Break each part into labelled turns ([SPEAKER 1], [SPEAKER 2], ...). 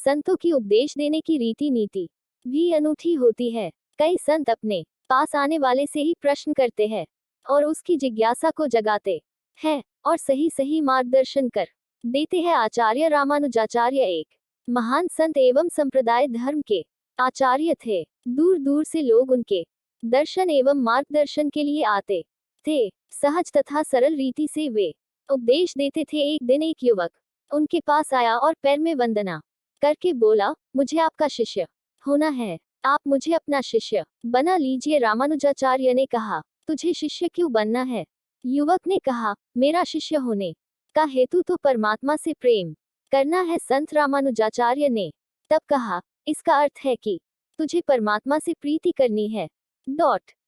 [SPEAKER 1] संतों की उपदेश देने की रीति नीति भी अनूठी होती है। कई संत अपने पास आने वाले से ही प्रश्न करते हैं और उसकी जिज्ञासा को जगाते हैं और सही सही मार्गदर्शन कर देते हैं। आचार्य रामानुजाचार्य एक महान संत एवं संप्रदाय धर्म के आचार्य थे। दूर दूर से लोग उनके दर्शन एवं मार्गदर्शन के लिए आते थे। सहज तथा सरल रीति से वे उपदेश देते थे। एक दिन एक युवक उनके पास आया और पैर में वंदना करके बोला, मुझे आपका शिष्य होना है, आप मुझे अपना शिष्य बना लीजिए। रामानुजाचार्य ने कहा, तुझे शिष्य क्यों बनना है? युवक ने कहा, मेरा शिष्य होने का हेतु तो परमात्मा से प्रेम करना है। संत रामानुजाचार्य ने तब कहा, इसका अर्थ है कि तुझे परमात्मा से प्रीति करनी है।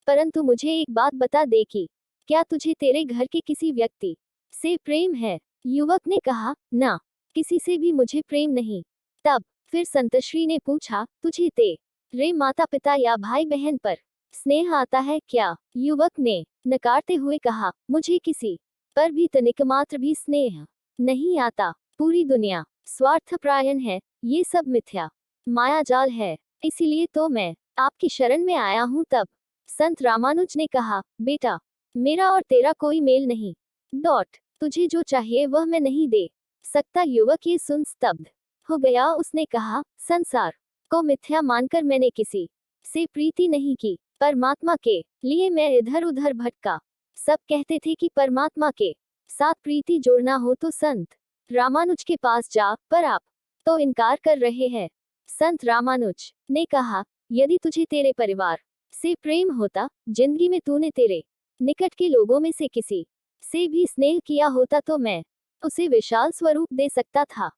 [SPEAKER 1] परंतु मुझे एक बात बता दे कि क्या तुझे तेरे घर के किसी व्यक्ति से प्रेम है? युवक ने कहा, ना, किसी से भी मुझे प्रेम नहीं। तब फिर संतश्री ने पूछा, तुझे तेरे माता पिता या भाई बहन पर स्नेह आता है क्या? युवक ने नकारते हुए कहा, मुझे किसी पर भी तनिक मात्र भी स्नेह नहीं आता। पूरी दुनिया स्वार्थपरायण है, ये सब मिथ्या मायाजाल है, इसीलिए तो मैं आपकी शरण में आया हूँ। तब संत रामानुज ने कहा, बेटा, मेरा और तेरा कोई मेल नहीं। तुझे जो चाहिए वह मैं नहीं दे सकता। युवक ये सुन स्तब्ध हो गया। उसने कहा, संसार को मिथ्या मानकर मैंने किसी से प्रीति नहीं की। परमात्मा के लिए मैं इधर उधर भटका। सब कहते थे कि परमात्मा के साथ प्रीति जोड़ना हो तो संत रामानुज के पास जा, पर आप तो इनकार कर रहे हैं। संत रामानुज ने कहा, यदि तुझे तेरे परिवार से प्रेम होता, जिंदगी में तूने तेरे निकट के लोगों में से किसी से भी स्नेह किया होता तो मैं उसे विशाल स्वरूप दे सकता था।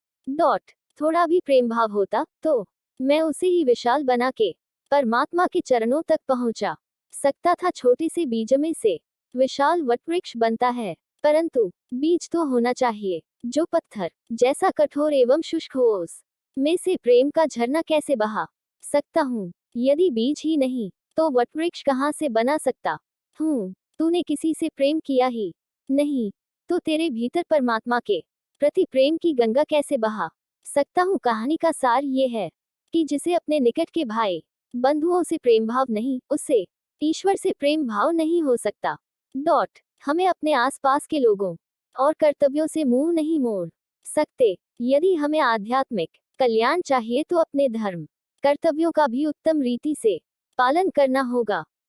[SPEAKER 1] थोड़ा भी प्रेम भाव होता तो मैं उसे ही विशाल बना के परमात्मा के चरणों तक पहुंचा सकता था। छोटे से बीज में से विशाल वटवृक्ष बनता है, परंतु बीज तो होना चाहिए जो पत्थर जैसा कठोर एवं शुष्क हो। उस में से प्रेम का झरना कैसे बहा सकता हूँ? यदि बीज ही नहीं तो वटवृक्ष कहाँ से बना सकता हूँ? तूने किसी से प्रेम किया ही नहीं तो तेरे भीतर परमात्मा के प्रति प्रेम की गंगा कैसे बहा सकता हूँ? कहानी का सार ये है कि जिसे अपने निकट के भाई बंधुओं से प्रेम भाव नहीं, उससे ईश्वर से प्रेम भाव नहीं हो सकता। हमें अपने आसपास के लोगों और कर्तव्यों से मुंह नहीं मोड़ सकते। यदि हमें आध्यात्मिक कल्याण चाहिए तो अपने धर्म कर्तव्यों का भी उत्तम रीति से पालन करना होगा।